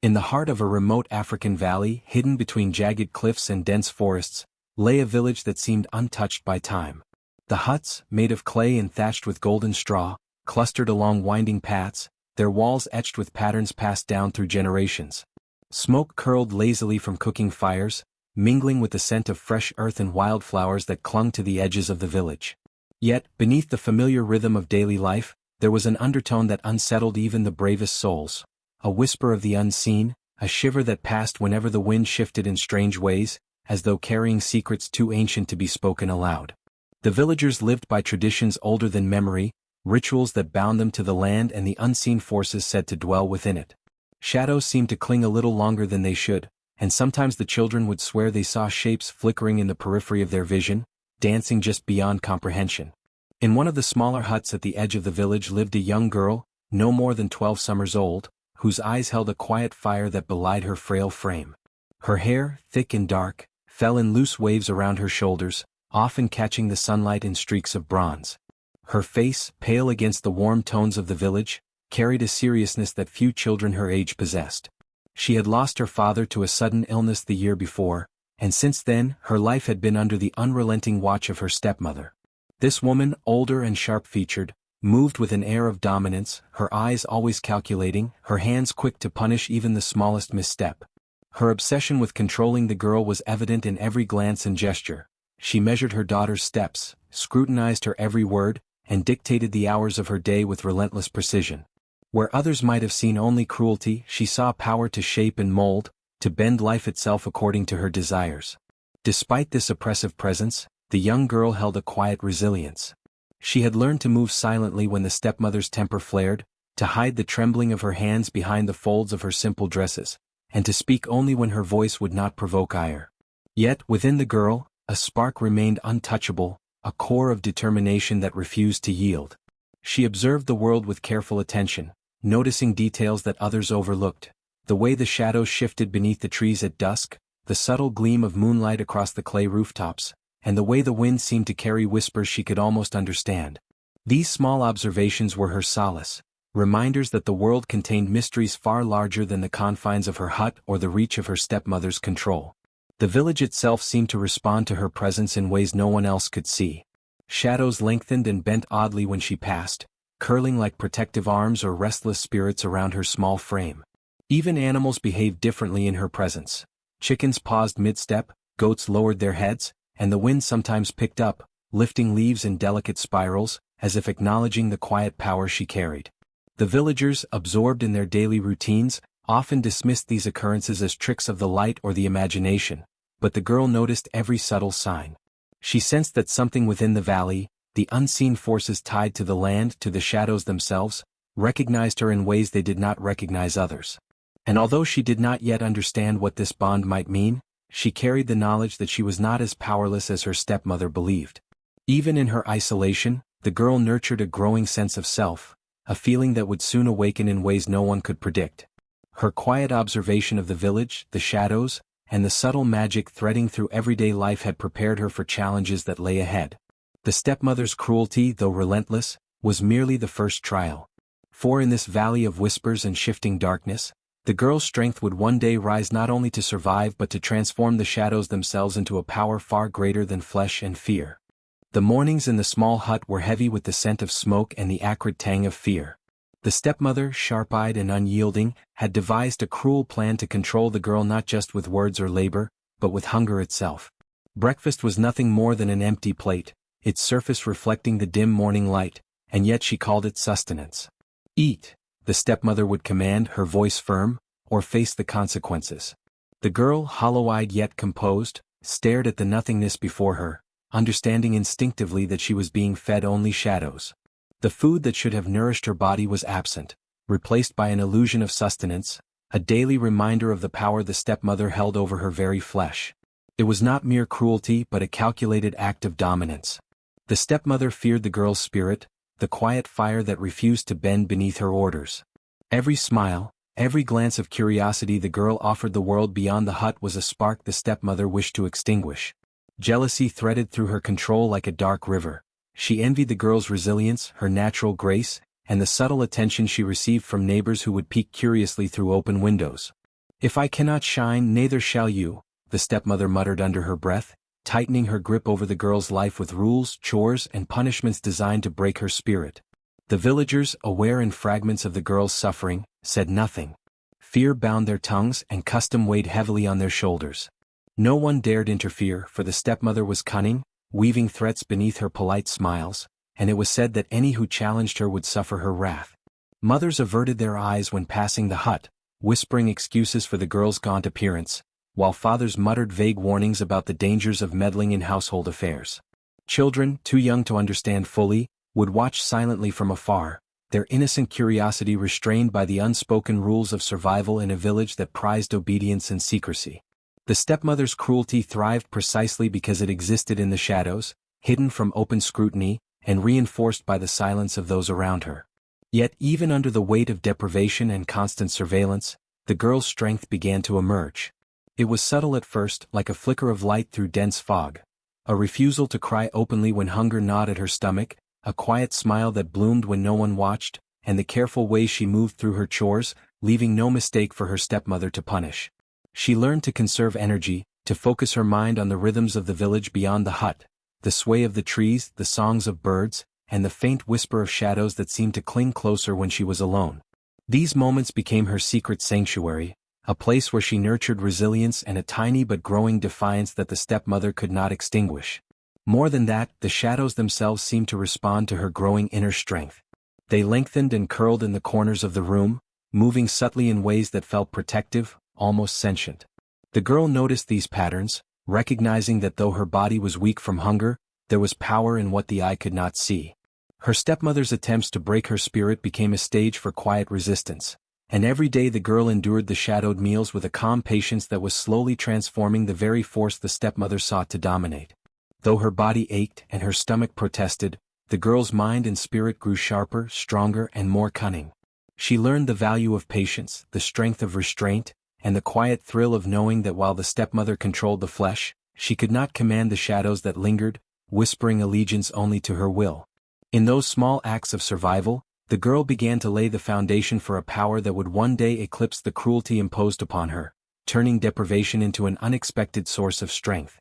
In the heart of a remote African valley, hidden between jagged cliffs and dense forests, lay a village that seemed untouched by time. The huts, made of clay and thatched with golden straw, clustered along winding paths, their walls etched with patterns passed down through generations. Smoke curled lazily from cooking fires, mingling with the scent of fresh earth and wildflowers that clung to the edges of the village. Yet, beneath the familiar rhythm of daily life, there was an undertone that unsettled even the bravest souls. A whisper of the unseen, a shiver that passed whenever the wind shifted in strange ways, as though carrying secrets too ancient to be spoken aloud. The villagers lived by traditions older than memory, rituals that bound them to the land and the unseen forces said to dwell within it. Shadows seemed to cling a little longer than they should, and sometimes the children would swear they saw shapes flickering in the periphery of their vision, dancing just beyond comprehension. In one of the smaller huts at the edge of the village lived a young girl, no more than 12 summers old, whose eyes held a quiet fire that belied her frail frame. Her hair, thick and dark, fell in loose waves around her shoulders, often catching the sunlight in streaks of bronze. Her face, pale against the warm tones of the village, carried a seriousness that few children her age possessed. She had lost her father to a sudden illness the year before, and since then her life had been under the unrelenting watch of her stepmother. This woman, older and sharp-featured, moved with an air of dominance, her eyes always calculating, her hands quick to punish even the smallest misstep. Her obsession with controlling the girl was evident in every glance and gesture. She measured her daughter's steps, scrutinized her every word, and dictated the hours of her day with relentless precision. Where others might have seen only cruelty, she saw power to shape and mold, to bend life itself according to her desires. Despite this oppressive presence, the young girl held a quiet resilience. She had learned to move silently when the stepmother's temper flared, to hide the trembling of her hands behind the folds of her simple dresses, and to speak only when her voice would not provoke ire. Yet, within the girl, a spark remained untouchable, a core of determination that refused to yield. She observed the world with careful attention, noticing details that others overlooked, the way the shadows shifted beneath the trees at dusk, the subtle gleam of moonlight across the clay rooftops, and the way the wind seemed to carry whispers she could almost understand. These small observations were her solace, reminders that the world contained mysteries far larger than the confines of her hut or the reach of her stepmother's control. The village itself seemed to respond to her presence in ways no one else could see. Shadows lengthened and bent oddly when she passed, curling like protective arms or restless spirits around her small frame. Even animals behaved differently in her presence. Chickens paused mid-step, goats lowered their heads, and the wind sometimes picked up, lifting leaves in delicate spirals, as if acknowledging the quiet power she carried. The villagers, absorbed in their daily routines, often dismissed these occurrences as tricks of the light or the imagination, but the girl noticed every subtle sign. She sensed that something within the valley, the unseen forces tied to the land, to the shadows themselves, recognized her in ways they did not recognize others. And although she did not yet understand what this bond might mean, she carried the knowledge that she was not as powerless as her stepmother believed. Even in her isolation, the girl nurtured a growing sense of self, a feeling that would soon awaken in ways no one could predict. Her quiet observation of the village, the shadows, and the subtle magic threading through everyday life had prepared her for challenges that lay ahead. The stepmother's cruelty, though relentless, was merely the first trial. For in this valley of whispers and shifting darkness, the girl's strength would one day rise not only to survive but to transform the shadows themselves into a power far greater than flesh and fear. The mornings in the small hut were heavy with the scent of smoke and the acrid tang of fear. The stepmother, sharp-eyed and unyielding, had devised a cruel plan to control the girl not just with words or labor, but with hunger itself. Breakfast was nothing more than an empty plate, its surface reflecting the dim morning light, and yet she called it sustenance. "Eat," the stepmother would command, her voice firm, or face the consequences. The girl, hollow-eyed yet composed, stared at the nothingness before her, understanding instinctively that she was being fed only shadows. The food that should have nourished her body was absent, replaced by an illusion of sustenance, a daily reminder of the power the stepmother held over her very flesh. It was not mere cruelty but a calculated act of dominance. The stepmother feared the girl's spirit, the quiet fire that refused to bend beneath her orders. Every smile, every glance of curiosity the girl offered the world beyond the hut was a spark the stepmother wished to extinguish. Jealousy threaded through her control like a dark river. She envied the girl's resilience, her natural grace, and the subtle attention she received from neighbors who would peek curiously through open windows. "If I cannot shine, neither shall you," the stepmother muttered under her breath, tightening her grip over the girl's life with rules, chores, and punishments designed to break her spirit. The villagers, aware in fragments of the girl's suffering, said nothing. Fear bound their tongues and custom weighed heavily on their shoulders. No one dared interfere, for the stepmother was cunning, weaving threats beneath her polite smiles, and it was said that any who challenged her would suffer her wrath. Mothers averted their eyes when passing the hut, whispering excuses for the girl's gaunt appearance, while fathers muttered vague warnings about the dangers of meddling in household affairs. Children, too young to understand fully, would watch silently from afar, their innocent curiosity restrained by the unspoken rules of survival in a village that prized obedience and secrecy. The stepmother's cruelty thrived precisely because it existed in the shadows, hidden from open scrutiny, and reinforced by the silence of those around her. Yet even under the weight of deprivation and constant surveillance, the girl's strength began to emerge. It was subtle at first, like a flicker of light through dense fog. A refusal to cry openly when hunger gnawed at her stomach, a quiet smile that bloomed when no one watched, and the careful way she moved through her chores, leaving no mistake for her stepmother to punish. She learned to conserve energy, to focus her mind on the rhythms of the village beyond the hut, the sway of the trees, the songs of birds, and the faint whisper of shadows that seemed to cling closer when she was alone. These moments became her secret sanctuary, a place where she nurtured resilience and a tiny but growing defiance that the stepmother could not extinguish. More than that, the shadows themselves seemed to respond to her growing inner strength. They lengthened and curled in the corners of the room, moving subtly in ways that felt protective, almost sentient. The girl noticed these patterns, recognizing that though her body was weak from hunger, there was power in what the eye could not see. Her stepmother's attempts to break her spirit became a stage for quiet resistance, and every day the girl endured the shadowed meals with a calm patience that was slowly transforming the very force the stepmother sought to dominate. Though her body ached and her stomach protested, the girl's mind and spirit grew sharper, stronger, and more cunning. She learned the value of patience, the strength of restraint, and the quiet thrill of knowing that while the stepmother controlled the flesh, she could not command the shadows that lingered, whispering allegiance only to her will. In those small acts of survival, the girl began to lay the foundation for a power that would one day eclipse the cruelty imposed upon her, turning deprivation into an unexpected source of strength.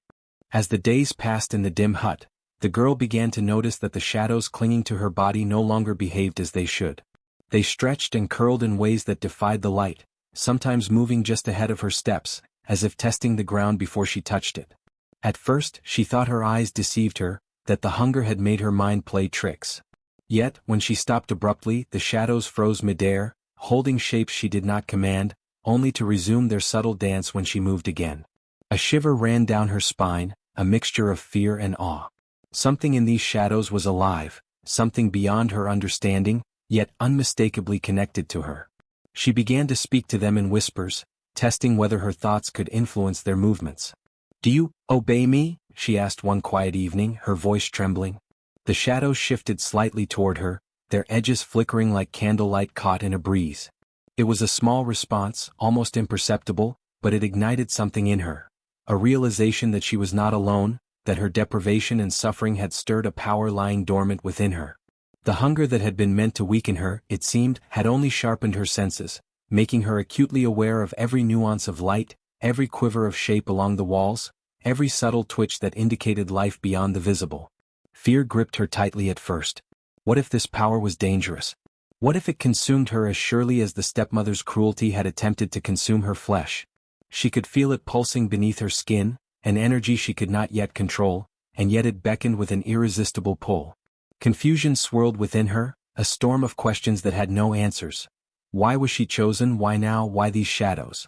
As the days passed in the dim hut, the girl began to notice that the shadows clinging to her body no longer behaved as they should. They stretched and curled in ways that defied the light, sometimes moving just ahead of her steps, as if testing the ground before she touched it. At first, she thought her eyes deceived her, that the hunger had made her mind play tricks. Yet, when she stopped abruptly, the shadows froze midair, holding shapes she did not command, only to resume their subtle dance when she moved again. A shiver ran down her spine, a mixture of fear and awe. Something in these shadows was alive, something beyond her understanding, yet unmistakably connected to her. She began to speak to them in whispers, testing whether her thoughts could influence their movements. "Do you obey me?" she asked one quiet evening, her voice trembling. The shadows shifted slightly toward her, their edges flickering like candlelight caught in a breeze. It was a small response, almost imperceptible, but it ignited something in her. A realization that she was not alone, that her deprivation and suffering had stirred a power lying dormant within her. The hunger that had been meant to weaken her, it seemed, had only sharpened her senses, making her acutely aware of every nuance of light, every quiver of shape along the walls, every subtle twitch that indicated life beyond the visible. Fear gripped her tightly at first. What if this power was dangerous? What if it consumed her as surely as the stepmother's cruelty had attempted to consume her flesh? She could feel it pulsing beneath her skin, an energy she could not yet control, and yet it beckoned with an irresistible pull. Confusion swirled within her, a storm of questions that had no answers. Why was she chosen? Why now? Why these shadows?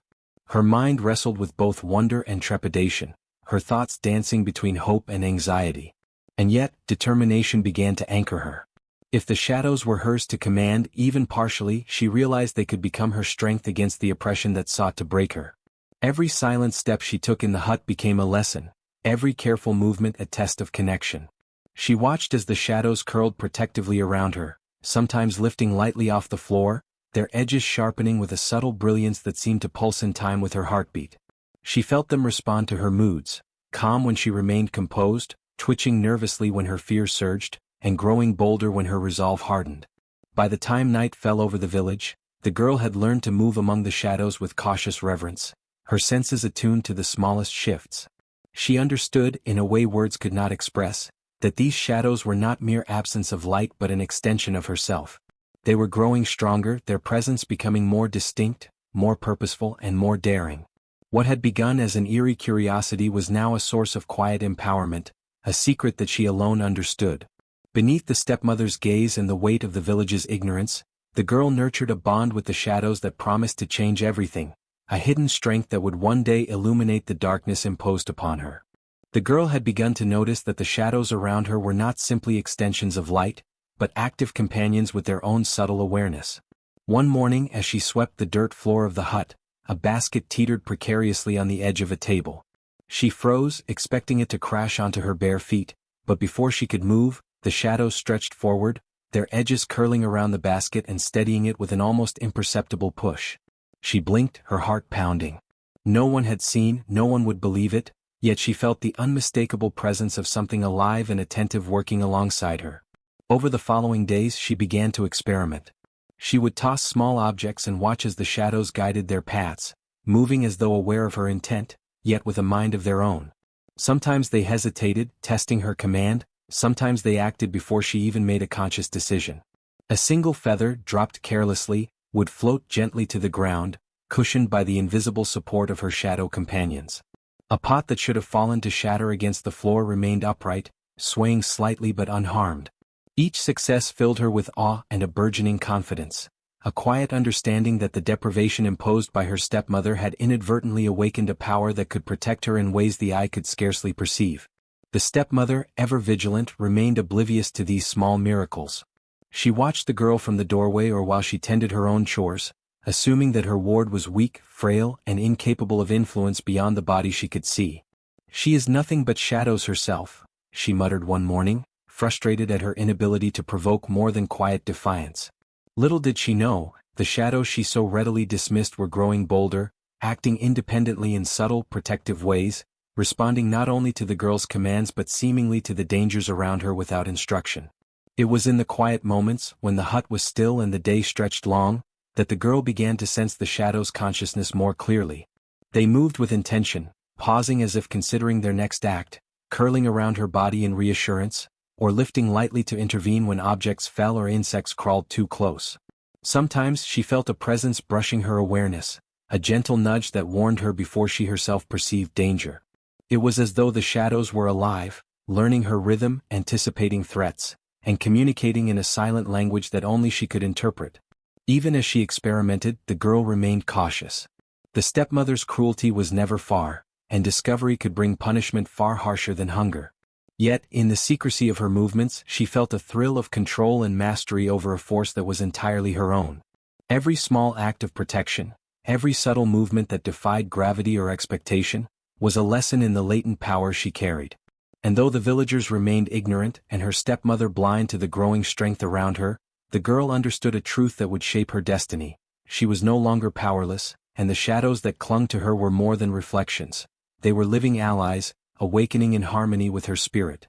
Her mind wrestled with both wonder and trepidation, her thoughts dancing between hope and anxiety. And yet, determination began to anchor her. If the shadows were hers to command, even partially, she realized they could become her strength against the oppression that sought to break her. Every silent step she took in the hut became a lesson, every careful movement a test of connection. She watched as the shadows curled protectively around her, sometimes lifting lightly off the floor, their edges sharpening with a subtle brilliance that seemed to pulse in time with her heartbeat. She felt them respond to her moods, calm when she remained composed, twitching nervously when her fear surged, and growing bolder when her resolve hardened. By the time night fell over the village, the girl had learned to move among the shadows with cautious reverence, her senses attuned to the smallest shifts. She understood, in a way words could not express, that these shadows were not mere absence of light but an extension of herself. They were growing stronger, their presence becoming more distinct, more purposeful and more daring. What had begun as an eerie curiosity was now a source of quiet empowerment, a secret that she alone understood. Beneath the stepmother's gaze and the weight of the village's ignorance, the girl nurtured a bond with the shadows that promised to change everything, a hidden strength that would one day illuminate the darkness imposed upon her. The girl had begun to notice that the shadows around her were not simply extensions of light, but active companions with their own subtle awareness. One morning as she swept the dirt floor of the hut, a basket teetered precariously on the edge of a table. She froze, expecting it to crash onto her bare feet, but before she could move, the shadows stretched forward, their edges curling around the basket and steadying it with an almost imperceptible push. She blinked, her heart pounding. No one had seen, no one would believe it, yet she felt the unmistakable presence of something alive and attentive working alongside her. Over the following days she began to experiment. She would toss small objects and watch as the shadows guided their paths, moving as though aware of her intent, yet with a mind of their own. Sometimes they hesitated, testing her command, sometimes they acted before she even made a conscious decision. A single feather, dropped carelessly, would float gently to the ground, cushioned by the invisible support of her shadow companions. A pot that should have fallen to shatter against the floor remained upright, swaying slightly but unharmed. Each success filled her with awe and a burgeoning confidence, a quiet understanding that the deprivation imposed by her stepmother had inadvertently awakened a power that could protect her in ways the eye could scarcely perceive. The stepmother, ever vigilant, remained oblivious to these small miracles. She watched the girl from the doorway or while she tended her own chores, assuming that her ward was weak, frail, and incapable of influence beyond the body she could see. "She is nothing but shadows herself," she muttered one morning, frustrated at her inability to provoke more than quiet defiance. Little did she know, the shadows she so readily dismissed were growing bolder, acting independently in subtle, protective ways, responding not only to the girl's commands but seemingly to the dangers around her without instruction. It was in the quiet moments, when the hut was still and the day stretched long, that the girl began to sense the shadows' consciousness more clearly. They moved with intention, pausing as if considering their next act, curling around her body in reassurance, or lifting lightly to intervene when objects fell or insects crawled too close. Sometimes she felt a presence brushing her awareness, a gentle nudge that warned her before she herself perceived danger. It was as though the shadows were alive, learning her rhythm, anticipating threats, and communicating in a silent language that only she could interpret. Even as she experimented, the girl remained cautious. The stepmother's cruelty was never far, and discovery could bring punishment far harsher than hunger. Yet, in the secrecy of her movements, she felt a thrill of control and mastery over a force that was entirely her own. Every small act of protection, every subtle movement that defied gravity or expectation, was a lesson in the latent power she carried. And though the villagers remained ignorant and her stepmother blind to the growing strength around her, the girl understood a truth that would shape her destiny. She was no longer powerless, and the shadows that clung to her were more than reflections. They were living allies, awakening in harmony with her spirit.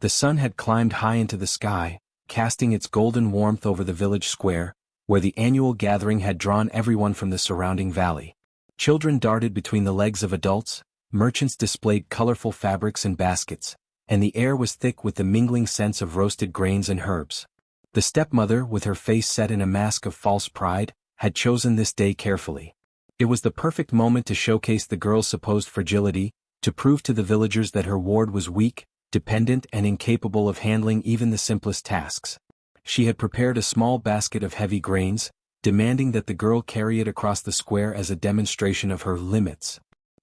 The sun had climbed high into the sky, casting its golden warmth over the village square, where the annual gathering had drawn everyone from the surrounding valley. Children darted between the legs of adults, merchants displayed colorful fabrics and baskets, and the air was thick with the mingling scents of roasted grains and herbs. The stepmother, with her face set in a mask of false pride, had chosen this day carefully. It was the perfect moment to showcase the girl's supposed fragility, to prove to the villagers that her ward was weak, dependent and incapable of handling even the simplest tasks. She had prepared a small basket of heavy grains, demanding that the girl carry it across the square as a demonstration of her limits.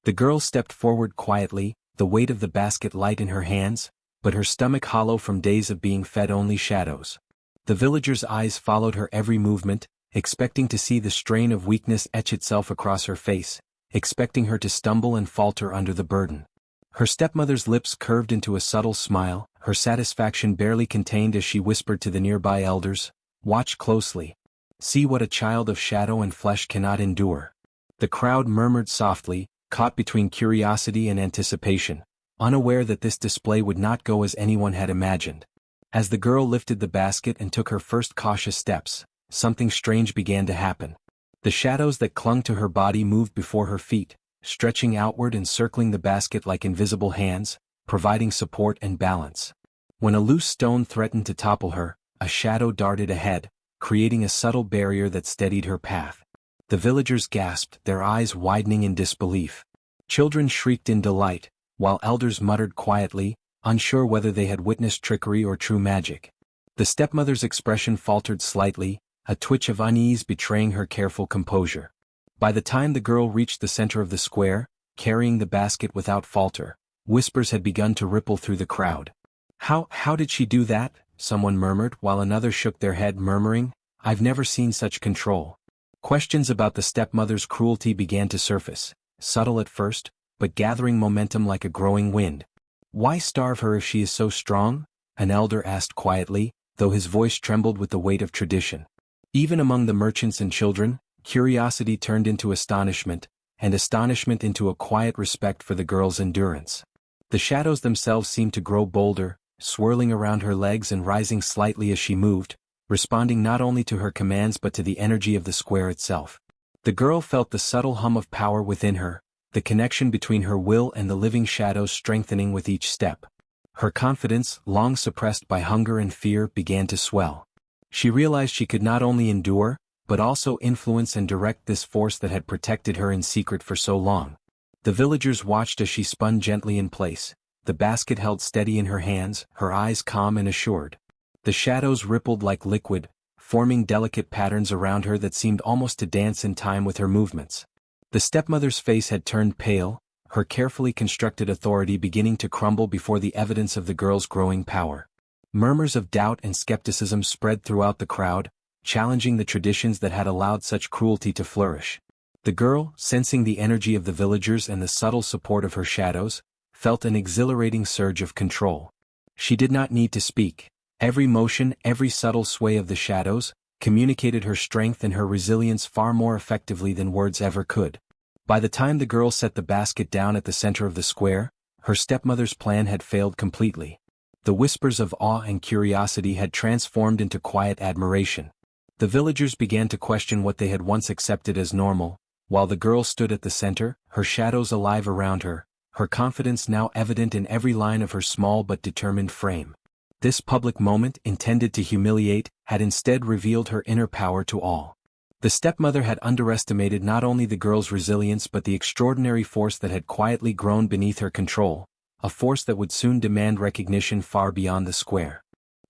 The girl stepped forward quietly, the weight of the basket light in her hands, but her stomach hollow from days of being fed only shadows. The villagers' eyes followed her every movement, expecting to see the strain of weakness etch itself across her face, expecting her to stumble and falter under the burden. Her stepmother's lips curved into a subtle smile, her satisfaction barely contained as she whispered to the nearby elders, "Watch closely. See what a child of shadow and flesh cannot endure." The crowd murmured softly, caught between curiosity and anticipation, unaware that this display would not go as anyone had imagined. As the girl lifted the basket and took her first cautious steps, something strange began to happen. The shadows that clung to her body moved before her feet, stretching outward and circling the basket like invisible hands, providing support and balance. When a loose stone threatened to topple her, a shadow darted ahead, creating a subtle barrier that steadied her path. The villagers gasped, their eyes widening in disbelief. Children shrieked in delight, while elders muttered quietly, unsure whether they had witnessed trickery or true magic. The stepmother's expression faltered slightly, a twitch of unease betraying her careful composure. By the time the girl reached the center of the square, carrying the basket without falter, whispers had begun to ripple through the crowd. How did she do that?" someone murmured, while another shook their head murmuring, "I've never seen such control." Questions about the stepmother's cruelty began to surface, subtle at first, but gathering momentum like a growing wind. "Why starve her if she is so strong?" an elder asked quietly, though his voice trembled with the weight of tradition. Even among the merchants and children, curiosity turned into astonishment, and astonishment into a quiet respect for the girl's endurance. The shadows themselves seemed to grow bolder, swirling around her legs and rising slightly as she moved, responding not only to her commands but to the energy of the square itself. The girl felt the subtle hum of power within her, the connection between her will and the living shadows strengthening with each step. Her confidence, long suppressed by hunger and fear, began to swell. She realized she could not only endure, but also influence and direct this force that had protected her in secret for so long. The villagers watched as she spun gently in place, the basket held steady in her hands, her eyes calm and assured. The shadows rippled like liquid, forming delicate patterns around her that seemed almost to dance in time with her movements. The stepmother's face had turned pale, her carefully constructed authority beginning to crumble before the evidence of the girl's growing power. Murmurs of doubt and skepticism spread throughout the crowd, challenging the traditions that had allowed such cruelty to flourish. The girl, sensing the energy of the villagers and the subtle support of her shadows, felt an exhilarating surge of control. She did not need to speak. Every motion, every subtle sway of the shadows, communicated her strength and her resilience far more effectively than words ever could. By the time the girl set the basket down at the center of the square, her stepmother's plan had failed completely. The whispers of awe and curiosity had transformed into quiet admiration. The villagers began to question what they had once accepted as normal, while the girl stood at the center, her shadows alive around her, her confidence now evident in every line of her small but determined frame. This public moment, intended to humiliate, had instead revealed her inner power to all. The stepmother had underestimated not only the girl's resilience but the extraordinary force that had quietly grown beneath her control, a force that would soon demand recognition far beyond the square.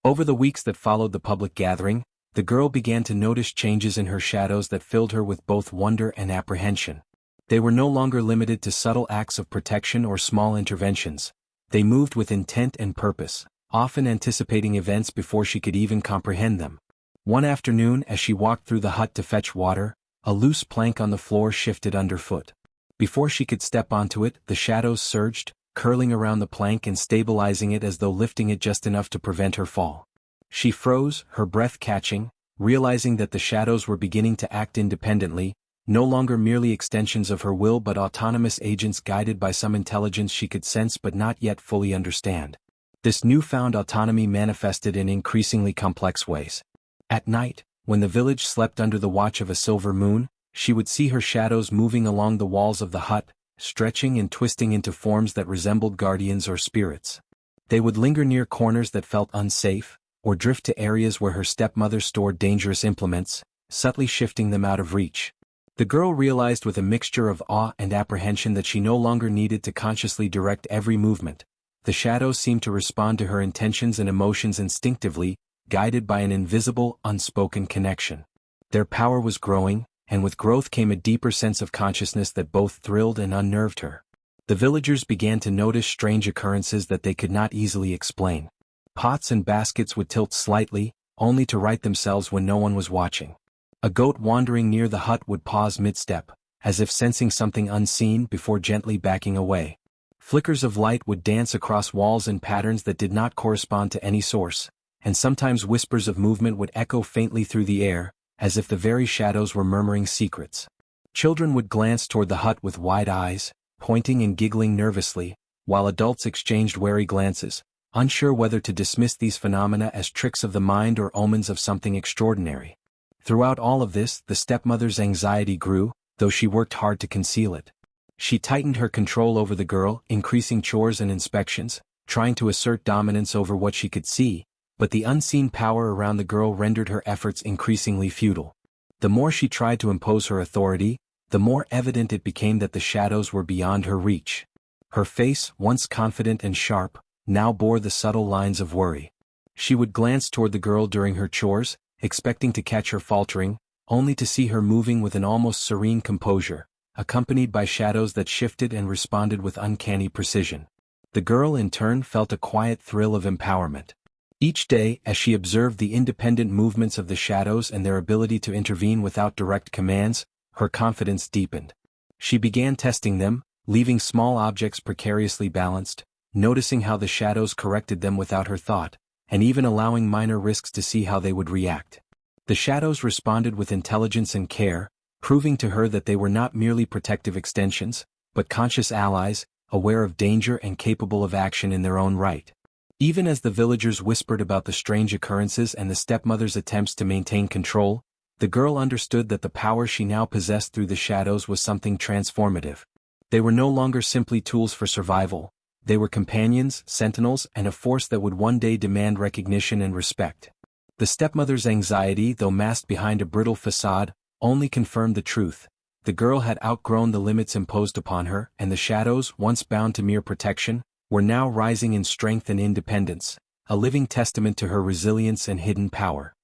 Over the weeks that followed the public gathering, the girl began to notice changes in her shadows that filled her with both wonder and apprehension. They were no longer limited to subtle acts of protection or small interventions. They moved with intent and purpose, often anticipating events before she could even comprehend them. One afternoon, as she walked through the hut to fetch water, a loose plank on the floor shifted underfoot. Before she could step onto it, the shadows surged, curling around the plank and stabilizing it as though lifting it just enough to prevent her fall. She froze, her breath catching, realizing that the shadows were beginning to act independently, no longer merely extensions of her will but autonomous agents guided by some intelligence she could sense but not yet fully understand. This newfound autonomy manifested in increasingly complex ways. At night, when the village slept under the watch of a silver moon, she would see her shadows moving along the walls of the hut, stretching and twisting into forms that resembled guardians or spirits. They would linger near corners that felt unsafe, or drift to areas where her stepmother stored dangerous implements, subtly shifting them out of reach. The girl realized with a mixture of awe and apprehension that she no longer needed to consciously direct every movement. The shadows seemed to respond to her intentions and emotions instinctively, guided by an invisible, unspoken connection. Their power was growing, and with growth came a deeper sense of consciousness that both thrilled and unnerved her. The villagers began to notice strange occurrences that they could not easily explain. Pots and baskets would tilt slightly, only to right themselves when no one was watching. A goat wandering near the hut would pause mid-step, as if sensing something unseen before gently backing away. Flickers of light would dance across walls in patterns that did not correspond to any source, and sometimes whispers of movement would echo faintly through the air, as if the very shadows were murmuring secrets. Children would glance toward the hut with wide eyes, pointing and giggling nervously, while adults exchanged wary glances, unsure whether to dismiss these phenomena as tricks of the mind or omens of something extraordinary. Throughout all of this, the stepmother's anxiety grew, though she worked hard to conceal it. She tightened her control over the girl, increasing chores and inspections, trying to assert dominance over what she could see, but the unseen power around the girl rendered her efforts increasingly futile. The more she tried to impose her authority, the more evident it became that the shadows were beyond her reach. Her face, once confident and sharp, now bore the subtle lines of worry. She would glance toward the girl during her chores, expecting to catch her faltering, only to see her moving with an almost serene composure, accompanied by shadows that shifted and responded with uncanny precision. The girl in turn felt a quiet thrill of empowerment. Each day, as she observed the independent movements of the shadows and their ability to intervene without direct commands, her confidence deepened. She began testing them, leaving small objects precariously balanced, noticing how the shadows corrected them without her thought, and even allowing minor risks to see how they would react. The shadows responded with intelligence and care, proving to her that they were not merely protective extensions, but conscious allies, aware of danger and capable of action in their own right. Even as the villagers whispered about the strange occurrences and the stepmother's attempts to maintain control, the girl understood that the power she now possessed through the shadows was something transformative. They were no longer simply tools for survival. They were companions, sentinels, and a force that would one day demand recognition and respect. The stepmother's anxiety, though masked behind a brittle facade, only confirmed the truth. The girl had outgrown the limits imposed upon her, and the shadows, once bound to mere protection, were now rising in strength and independence, a living testament to her resilience and hidden power.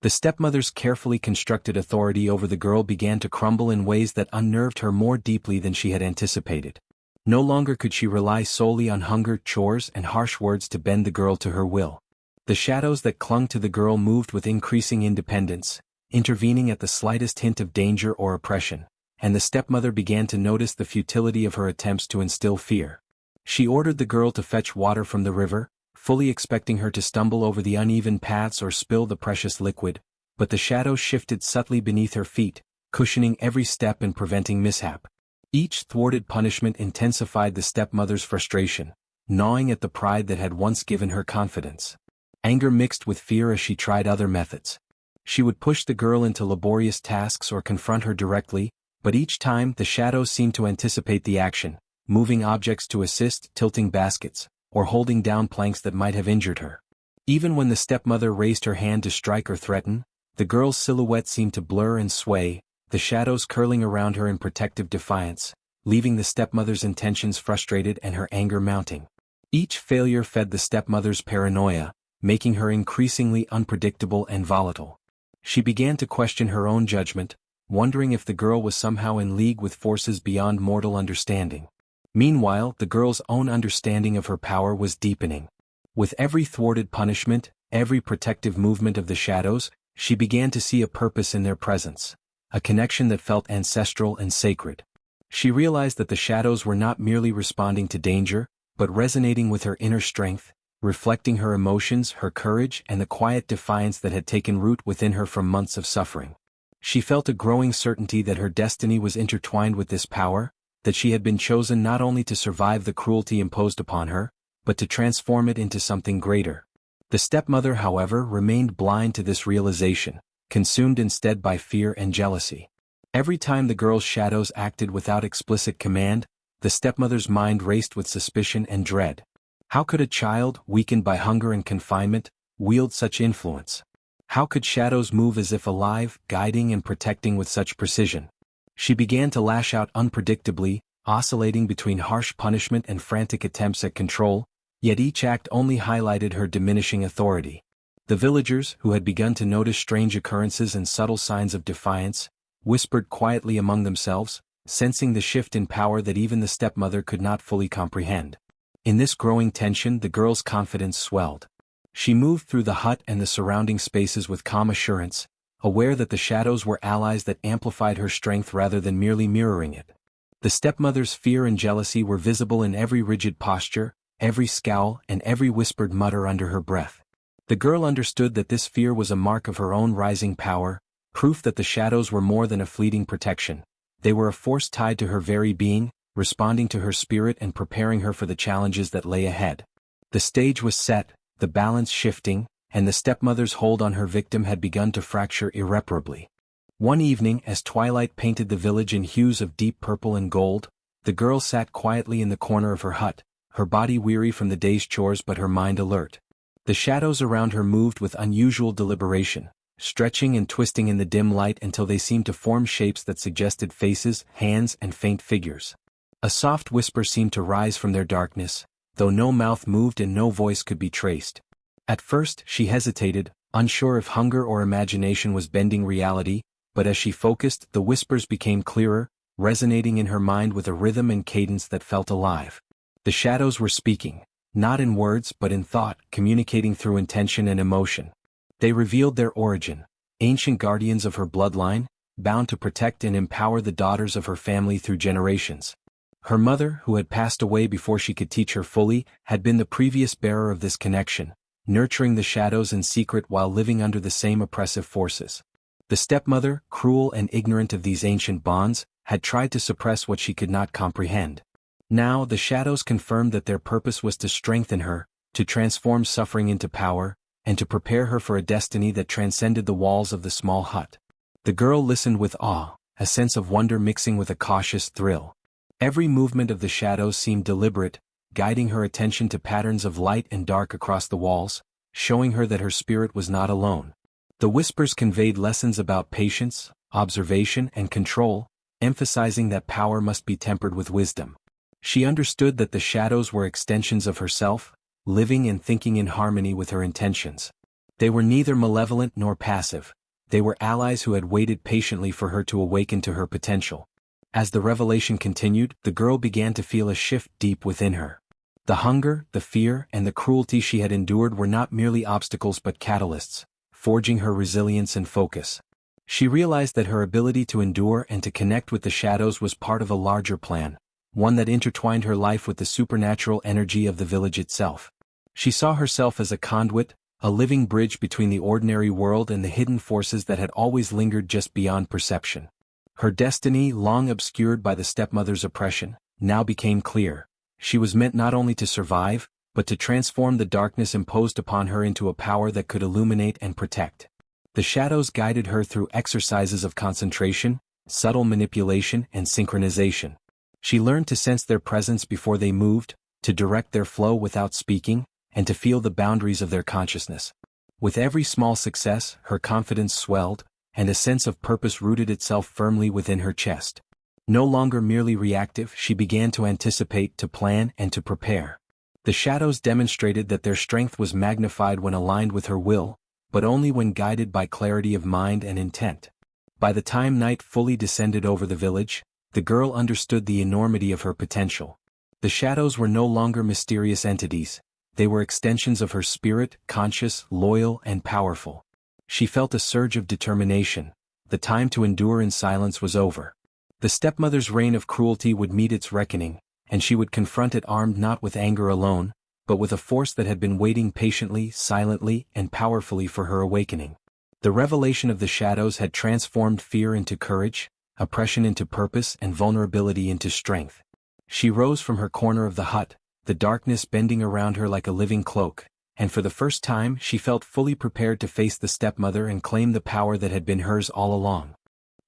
The stepmother's carefully constructed authority over the girl began to crumble in ways that unnerved her more deeply than she had anticipated. No longer could she rely solely on hunger, chores, and harsh words to bend the girl to her will. The shadows that clung to the girl moved with increasing independence, intervening at the slightest hint of danger or oppression, and the stepmother began to notice the futility of her attempts to instill fear. She ordered the girl to fetch water from the river, fully expecting her to stumble over the uneven paths or spill the precious liquid, but the shadows shifted subtly beneath her feet, cushioning every step and preventing mishap. Each thwarted punishment intensified the stepmother's frustration, gnawing at the pride that had once given her confidence. Anger mixed with fear as she tried other methods. She would push the girl into laborious tasks or confront her directly, but each time the shadows seemed to anticipate the action, moving objects to assist, tilting baskets, or holding down planks that might have injured her. Even when the stepmother raised her hand to strike or threaten, the girl's silhouette seemed to blur and sway, the shadows curling around her in protective defiance, leaving the stepmother's intentions frustrated and her anger mounting. Each failure fed the stepmother's paranoia, making her increasingly unpredictable and volatile. She began to question her own judgment, wondering if the girl was somehow in league with forces beyond mortal understanding. Meanwhile, the girl's own understanding of her power was deepening. With every thwarted punishment, every protective movement of the shadows, she began to see a purpose in their presence, a connection that felt ancestral and sacred. She realized that the shadows were not merely responding to danger, but resonating with her inner strength, reflecting her emotions, her courage, and the quiet defiance that had taken root within her from months of suffering. She felt a growing certainty that her destiny was intertwined with this power, that she had been chosen not only to survive the cruelty imposed upon her, but to transform it into something greater. The stepmother, however, remained blind to this realization, consumed instead by fear and jealousy. Every time the girl's shadows acted without explicit command, the stepmother's mind raced with suspicion and dread. How could a child, weakened by hunger and confinement, wield such influence? How could shadows move as if alive, guiding and protecting with such precision? She began to lash out unpredictably, oscillating between harsh punishment and frantic attempts at control, yet each act only highlighted her diminishing authority. The villagers, who had begun to notice strange occurrences and subtle signs of defiance, whispered quietly among themselves, sensing the shift in power that even the stepmother could not fully comprehend. In this growing tension, the girl's confidence swelled. She moved through the hut and the surrounding spaces with calm assurance, aware that the shadows were allies that amplified her strength rather than merely mirroring it. The stepmother's fear and jealousy were visible in every rigid posture, every scowl, and every whispered mutter under her breath. The girl understood that this fear was a mark of her own rising power, proof that the shadows were more than a fleeting protection. They were a force tied to her very being, responding to her spirit and preparing her for the challenges that lay ahead. The stage was set, the balance shifting, and the stepmother's hold on her victim had begun to fracture irreparably. One evening, as twilight painted the village in hues of deep purple and gold, the girl sat quietly in the corner of her hut, her body weary from the day's chores but her mind alert. The shadows around her moved with unusual deliberation, stretching and twisting in the dim light until they seemed to form shapes that suggested faces, hands, and faint figures. A soft whisper seemed to rise from their darkness, though no mouth moved and no voice could be traced. At first, she hesitated, unsure if hunger or imagination was bending reality, but as she focused, the whispers became clearer, resonating in her mind with a rhythm and cadence that felt alive. The shadows were speaking, not in words but in thought, communicating through intention and emotion. They revealed their origin, ancient guardians of her bloodline, bound to protect and empower the daughters of her family through generations. Her mother, who had passed away before she could teach her fully, had been the previous bearer of this connection, nurturing the shadows in secret while living under the same oppressive forces. The stepmother, cruel and ignorant of these ancient bonds, had tried to suppress what she could not comprehend. Now the shadows confirmed that their purpose was to strengthen her, to transform suffering into power, and to prepare her for a destiny that transcended the walls of the small hut. The girl listened with awe, a sense of wonder mixing with a cautious thrill. Every movement of the shadows seemed deliberate, guiding her attention to patterns of light and dark across the walls, showing her that her spirit was not alone. The whispers conveyed lessons about patience, observation, and control, emphasizing that power must be tempered with wisdom. She understood that the shadows were extensions of herself, living and thinking in harmony with her intentions. They were neither malevolent nor passive. They were allies who had waited patiently for her to awaken to her potential. As the revelation continued, the girl began to feel a shift deep within her. The hunger, the fear, and the cruelty she had endured were not merely obstacles but catalysts, forging her resilience and focus. She realized that her ability to endure and to connect with the shadows was part of a larger plan, one that intertwined her life with the supernatural energy of the village itself. She saw herself as a conduit, a living bridge between the ordinary world and the hidden forces that had always lingered just beyond perception. Her destiny, long obscured by the stepmother's oppression, now became clear. She was meant not only to survive, but to transform the darkness imposed upon her into a power that could illuminate and protect. The shadows guided her through exercises of concentration, subtle manipulation, and synchronization. She learned to sense their presence before they moved, to direct their flow without speaking, and to feel the boundaries of their consciousness. With every small success, her confidence swelled, and a sense of purpose rooted itself firmly within her chest. No longer merely reactive, she began to anticipate, to plan, and to prepare. The shadows demonstrated that their strength was magnified when aligned with her will, but only when guided by clarity of mind and intent. By the time night fully descended over the village, the girl understood the enormity of her potential. The shadows were no longer mysterious entities. They were extensions of her spirit, conscious, loyal, and powerful. She felt a surge of determination. The time to endure in silence was over. The stepmother's reign of cruelty would meet its reckoning, and she would confront it armed not with anger alone, but with a force that had been waiting patiently, silently, and powerfully for her awakening. The revelation of the shadows had transformed fear into courage, oppression into purpose, and vulnerability into strength. She rose from her corner of the hut, the darkness bending around her like a living cloak, and for the first time she felt fully prepared to face the stepmother and claim the power that had been hers all along.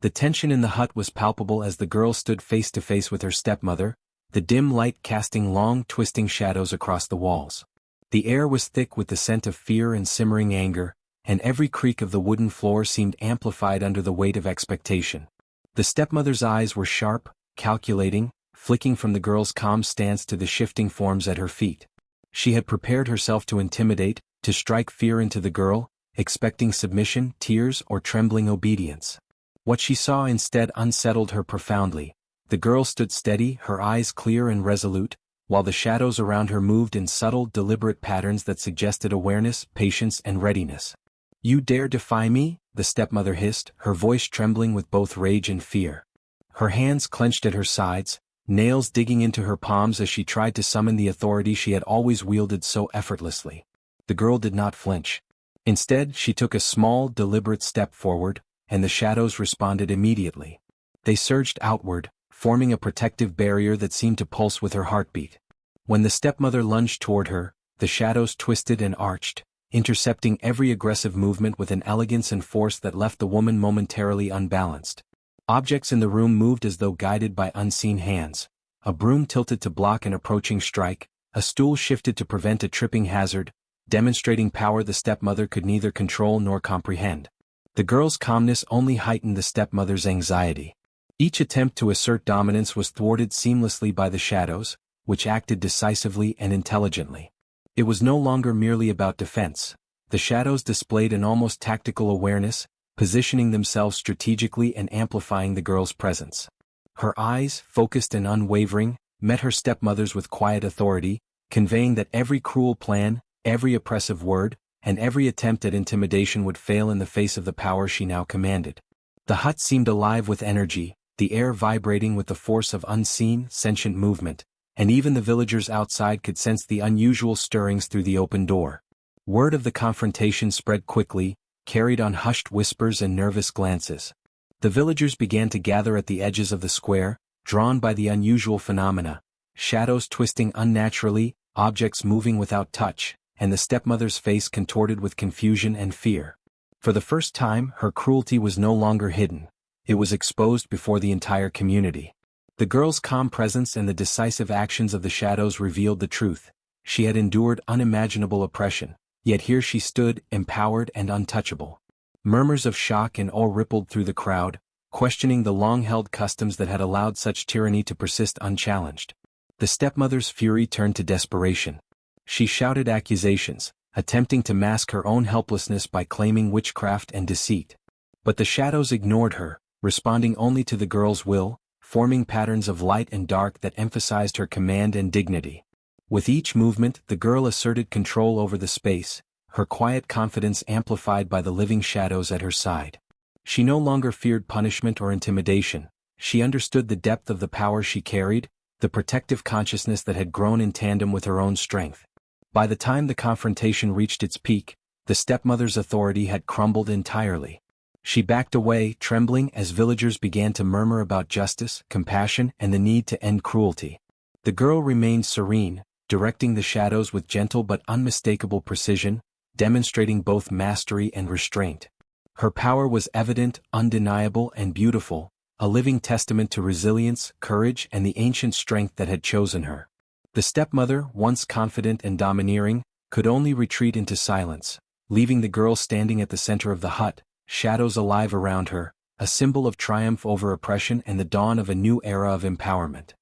The tension in the hut was palpable as the girl stood face to face with her stepmother, the dim light casting long, twisting shadows across the walls. The air was thick with the scent of fear and simmering anger, and every creak of the wooden floor seemed amplified under the weight of expectation. The stepmother's eyes were sharp, calculating, flicking from the girl's calm stance to the shifting forms at her feet. She had prepared herself to intimidate, to strike fear into the girl, expecting submission, tears, or trembling obedience. What she saw instead unsettled her profoundly. The girl stood steady, her eyes clear and resolute, while the shadows around her moved in subtle, deliberate patterns that suggested awareness, patience, and readiness. "You dare defy me?" the stepmother hissed, her voice trembling with both rage and fear. Her hands clenched at her sides, nails digging into her palms as she tried to summon the authority she had always wielded so effortlessly. The girl did not flinch. Instead, she took a small, deliberate step forward, and the shadows responded immediately. They surged outward, forming a protective barrier that seemed to pulse with her heartbeat. When the stepmother lunged toward her, the shadows twisted and arched, intercepting every aggressive movement with an elegance and force that left the woman momentarily unbalanced. Objects in the room moved as though guided by unseen hands. A broom tilted to block an approaching strike, a stool shifted to prevent a tripping hazard, demonstrating power the stepmother could neither control nor comprehend. The girl's calmness only heightened the stepmother's anxiety. Each attempt to assert dominance was thwarted seamlessly by the shadows, which acted decisively and intelligently. It was no longer merely about defense. The shadows displayed an almost tactical awareness, positioning themselves strategically and amplifying the girl's presence. Her eyes, focused and unwavering, met her stepmother's with quiet authority, conveying that every cruel plan, every oppressive word, and every attempt at intimidation would fail in the face of the power she now commanded. The hut seemed alive with energy, the air vibrating with the force of unseen, sentient movement, and even the villagers outside could sense the unusual stirrings through the open door. Word of the confrontation spread quickly, carried on hushed whispers and nervous glances. The villagers began to gather at the edges of the square, drawn by the unusual phenomena, shadows twisting unnaturally, objects moving without touch, and the stepmother's face contorted with confusion and fear. For the first time, her cruelty was no longer hidden. It was exposed before the entire community. The girl's calm presence and the decisive actions of the shadows revealed the truth. She had endured unimaginable oppression, yet here she stood, empowered and untouchable. Murmurs of shock and awe rippled through the crowd, questioning the long-held customs that had allowed such tyranny to persist unchallenged. The stepmother's fury turned to desperation. She shouted accusations, attempting to mask her own helplessness by claiming witchcraft and deceit. But the shadows ignored her, responding only to the girl's will, forming patterns of light and dark that emphasized her command and dignity. With each movement, the girl asserted control over the space, her quiet confidence amplified by the living shadows at her side. She no longer feared punishment or intimidation. She understood the depth of the power she carried, the protective consciousness that had grown in tandem with her own strength. By the time the confrontation reached its peak, the stepmother's authority had crumbled entirely. She backed away, trembling as villagers began to murmur about justice, compassion, and the need to end cruelty. The girl remained serene, directing the shadows with gentle but unmistakable precision, demonstrating both mastery and restraint. Her power was evident, undeniable, and beautiful, a living testament to resilience, courage, and the ancient strength that had chosen her. The stepmother, once confident and domineering, could only retreat into silence, leaving the girl standing at the center of the hut, shadows alive around her, a symbol of triumph over oppression and the dawn of a new era of empowerment.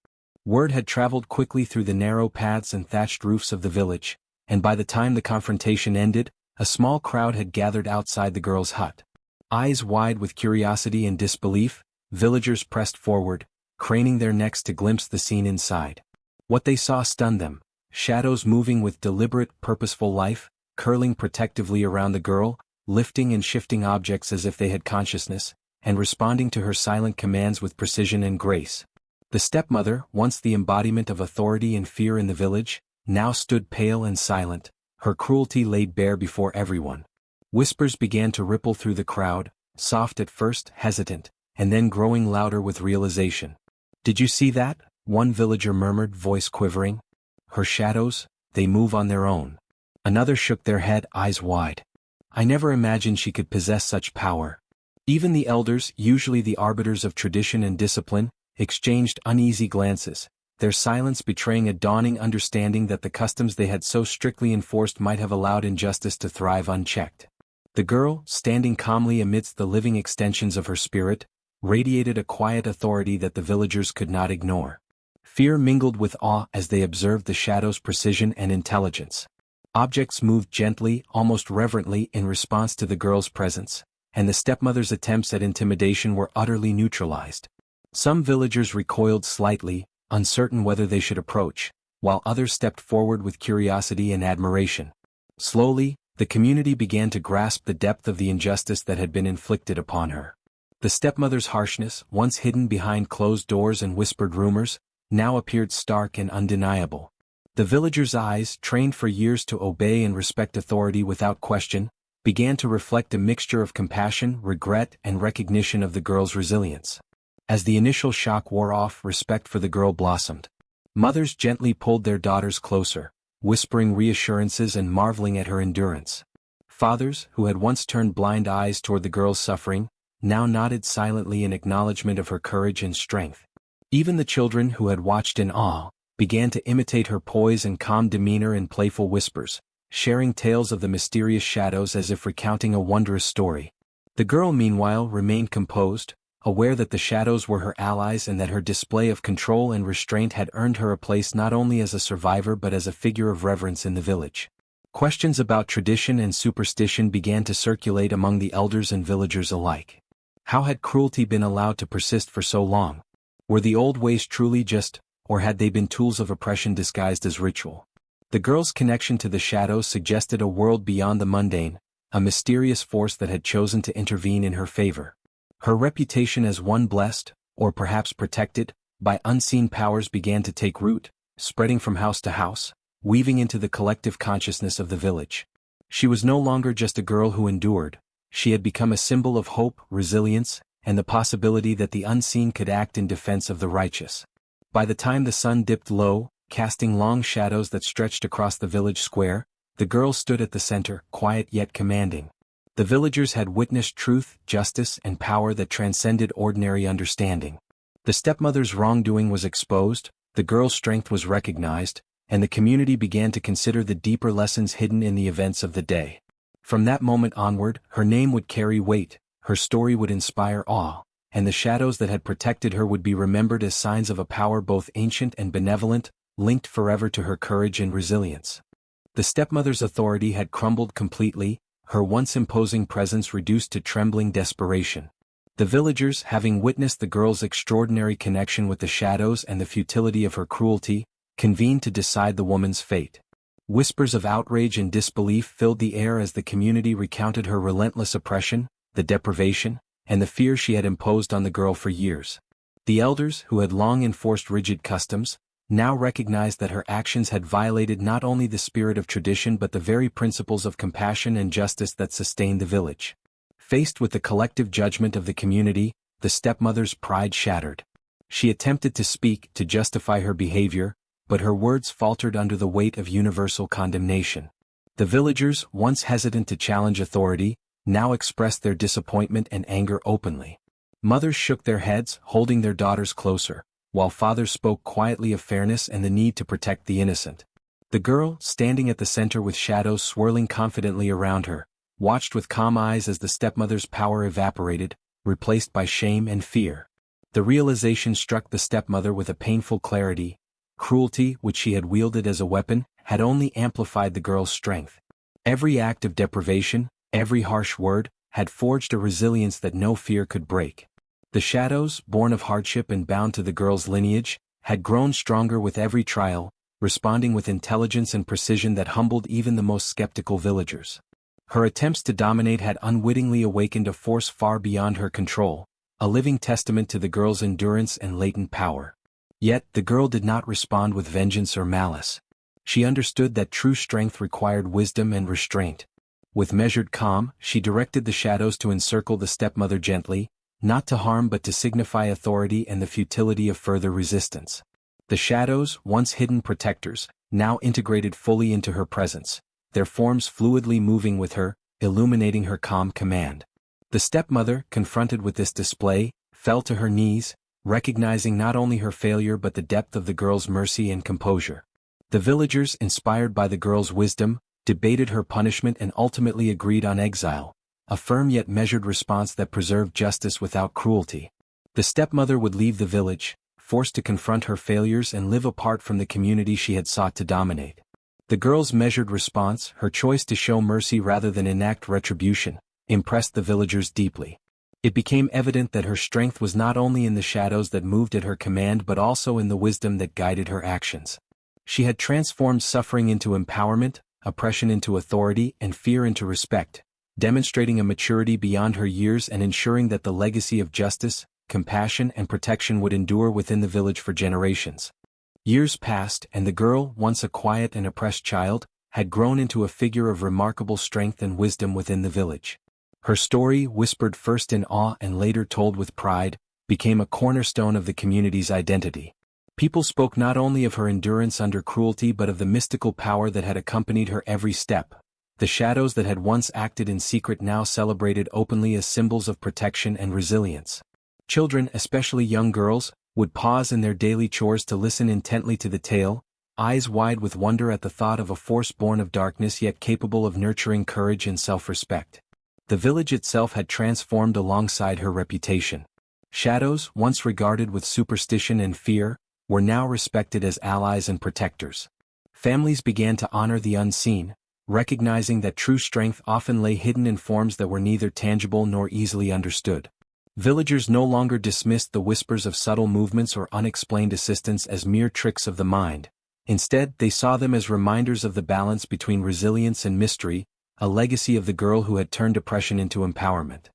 Word had traveled quickly through the narrow paths and thatched roofs of the village, and by the time the confrontation ended, a small crowd had gathered outside the girl's hut. Eyes wide with curiosity and disbelief, villagers pressed forward, craning their necks to glimpse the scene inside. What they saw stunned them, shadows moving with deliberate, purposeful life, curling protectively around the girl, lifting and shifting objects as if they had consciousness, and responding to her silent commands with precision and grace. The stepmother, once the embodiment of authority and fear in the village, now stood pale and silent, her cruelty laid bare before everyone. Whispers began to ripple through the crowd, soft at first, hesitant, and then growing louder with realization. "Did you see that?" one villager murmured, voice quivering. "Her shadows, they move on their own." Another shook their head, eyes wide. "I never imagined she could possess such power." Even the elders, usually the arbiters of tradition and discipline, exchanged uneasy glances, their silence betraying a dawning understanding that the customs they had so strictly enforced might have allowed injustice to thrive unchecked. The girl, standing calmly amidst the living extensions of her spirit, radiated a quiet authority that the villagers could not ignore. Fear mingled with awe as they observed the shadow's precision and intelligence. Objects moved gently, almost reverently in response to the girl's presence, and the stepmother's attempts at intimidation were utterly neutralized. Some villagers recoiled slightly, uncertain whether they should approach, while others stepped forward with curiosity and admiration. Slowly, the community began to grasp the depth of the injustice that had been inflicted upon her. The stepmother's harshness, once hidden behind closed doors and whispered rumors, now appeared stark and undeniable. The villagers' eyes, trained for years to obey and respect authority without question, began to reflect a mixture of compassion, regret, and recognition of the girl's resilience. As the initial shock wore off, respect for the girl blossomed. Mothers gently pulled their daughters closer, whispering reassurances and marveling at her endurance. Fathers, who had once turned blind eyes toward the girl's suffering, now nodded silently in acknowledgement of her courage and strength. Even the children, who had watched in awe, began to imitate her poise and calm demeanor in playful whispers, sharing tales of the mysterious shadows as if recounting a wondrous story. The girl, meanwhile, remained composed, aware that the shadows were her allies and that her display of control and restraint had earned her a place not only as a survivor but as a figure of reverence in the village. Questions about tradition and superstition began to circulate among the elders and villagers alike. How had cruelty been allowed to persist for so long? Were the old ways truly just, or had they been tools of oppression disguised as ritual? The girl's connection to the shadows suggested a world beyond the mundane, a mysterious force that had chosen to intervene in her favor. Her reputation as one blessed, or perhaps protected, by unseen powers began to take root, spreading from house to house, weaving into the collective consciousness of the village. She was no longer just a girl who endured. She had become a symbol of hope, resilience, and the possibility that the unseen could act in defense of the righteous. By the time the sun dipped low, casting long shadows that stretched across the village square, the girl stood at the center, quiet yet commanding. The villagers had witnessed truth, justice, and power that transcended ordinary understanding. The stepmother's wrongdoing was exposed, the girl's strength was recognized, and the community began to consider the deeper lessons hidden in the events of the day. From that moment onward, her name would carry weight, her story would inspire awe, and the shadows that had protected her would be remembered as signs of a power both ancient and benevolent, linked forever to her courage and resilience. The stepmother's authority had crumbled completely, her once imposing presence reduced to trembling desperation. The villagers, having witnessed the girl's extraordinary connection with the shadows and the futility of her cruelty, convened to decide the woman's fate. Whispers of outrage and disbelief filled the air as the community recounted her relentless oppression, the deprivation, and the fear she had imposed on the girl for years. The elders, who had long enforced rigid customs, now recognized that her actions had violated not only the spirit of tradition but the very principles of compassion and justice that sustained the village. Faced with the collective judgment of the community, the stepmother's pride shattered. She attempted to speak, to justify her behavior, but her words faltered under the weight of universal condemnation. The villagers, once hesitant to challenge authority, now expressed their disappointment and anger openly. Mothers shook their heads, holding their daughters closer, while fathers spoke quietly of fairness and the need to protect the innocent. The girl, standing at the center with shadows swirling confidently around her, watched with calm eyes as the stepmother's power evaporated, replaced by shame and fear. The realization struck the stepmother with a painful clarity. Cruelty, which she had wielded as a weapon, had only amplified the girl's strength. Every act of deprivation, every harsh word, had forged a resilience that no fear could break. The shadows, born of hardship and bound to the girl's lineage, had grown stronger with every trial, responding with intelligence and precision that humbled even the most skeptical villagers. Her attempts to dominate had unwittingly awakened a force far beyond her control, a living testament to the girl's endurance and latent power. Yet, the girl did not respond with vengeance or malice. She understood that true strength required wisdom and restraint. With measured calm, she directed the shadows to encircle the stepmother gently, not to harm but to signify authority and the futility of further resistance. The shadows, once hidden protectors, now integrated fully into her presence, their forms fluidly moving with her, illuminating her calm command. The stepmother, confronted with this display, fell to her knees, recognizing not only her failure but the depth of the girl's mercy and composure. The villagers, inspired by the girl's wisdom, debated her punishment and ultimately agreed on exile, a firm yet measured response that preserved justice without cruelty. The stepmother would leave the village, forced to confront her failures and live apart from the community she had sought to dominate. The girl's measured response, her choice to show mercy rather than enact retribution, impressed the villagers deeply. It became evident that her strength was not only in the shadows that moved at her command but also in the wisdom that guided her actions. She had transformed suffering into empowerment, oppression into authority, and fear into respect, demonstrating a maturity beyond her years and ensuring that the legacy of justice, compassion, and protection would endure within the village for generations. Years passed, and the girl, once a quiet and oppressed child, had grown into a figure of remarkable strength and wisdom within the village. Her story, whispered first in awe and later told with pride, became a cornerstone of the community's identity. People spoke not only of her endurance under cruelty but of the mystical power that had accompanied her every step, The shadows that had once acted in secret now celebrated openly as symbols of protection and resilience. Children, especially young girls, would pause in their daily chores to listen intently to the tale, eyes wide with wonder at the thought of a force born of darkness yet capable of nurturing courage and self-respect. The village itself had transformed alongside her reputation. Shadows, once regarded with superstition and fear, were now respected as allies and protectors. Families began to honor the unseen, recognizing that true strength often lay hidden in forms that were neither tangible nor easily understood. Villagers no longer dismissed the whispers of subtle movements or unexplained assistance as mere tricks of the mind. Instead, they saw them as reminders of the balance between resilience and mystery, a legacy of the girl who had turned oppression into empowerment.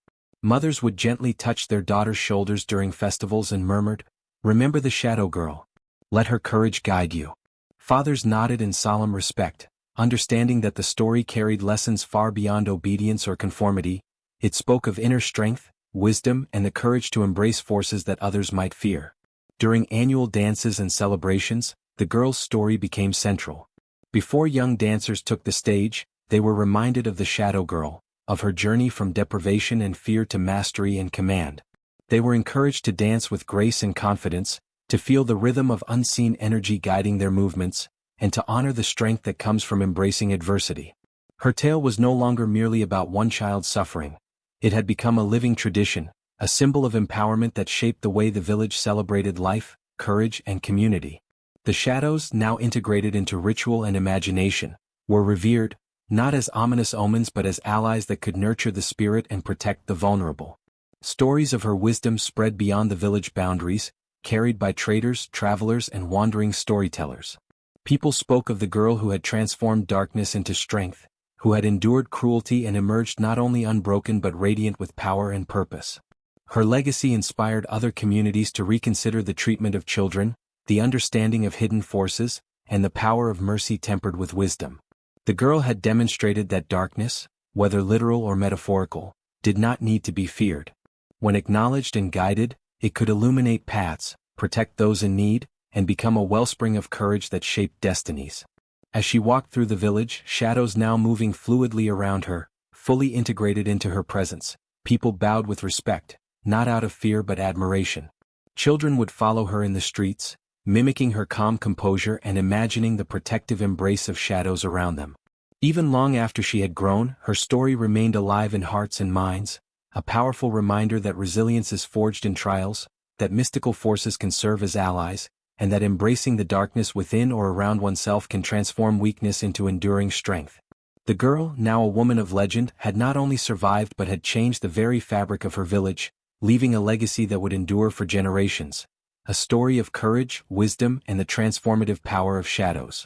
Mothers would gently touch their daughters' shoulders during festivals and murmured, "Remember the shadow girl. Let her courage guide you." Fathers nodded in solemn respect, understanding that the story carried lessons far beyond obedience or conformity. It spoke of inner strength, wisdom, and the courage to embrace forces that others might fear. During annual dances and celebrations, the girl's story became central. Before young dancers took the stage, they were reminded of the shadow girl, of her journey from deprivation and fear to mastery and command. They were encouraged to dance with grace and confidence, to feel the rhythm of unseen energy guiding their movements, and to honor the strength that comes from embracing adversity. Her tale was no longer merely about one child's suffering. It had become a living tradition, a symbol of empowerment that shaped the way the village celebrated life, courage, and community. The shadows, now integrated into ritual and imagination, were revered, not as ominous omens but as allies that could nurture the spirit and protect the vulnerable. Stories of her wisdom spread beyond the village boundaries, carried by traders, travelers, and wandering storytellers. People spoke of the girl who had transformed darkness into strength, who had endured cruelty and emerged not only unbroken but radiant with power and purpose. Her legacy inspired other communities to reconsider the treatment of children, the understanding of hidden forces, and the power of mercy tempered with wisdom. The girl had demonstrated that darkness, whether literal or metaphorical, did not need to be feared. When acknowledged and guided, it could illuminate paths, protect those in need, and become a wellspring of courage that shaped destinies. As she walked through the village, shadows now moving fluidly around her, fully integrated into her presence, people bowed with respect, not out of fear but admiration. Children would follow her in the streets, mimicking her calm composure and imagining the protective embrace of shadows around them. Even long after she had grown, her story remained alive in hearts and minds, a powerful reminder that resilience is forged in trials, that mystical forces can serve as allies, and that embracing the darkness within or around oneself can transform weakness into enduring strength. The girl, now a woman of legend, had not only survived but had changed the very fabric of her village, leaving a legacy that would endure for generations. A story of courage, wisdom, and the transformative power of shadows.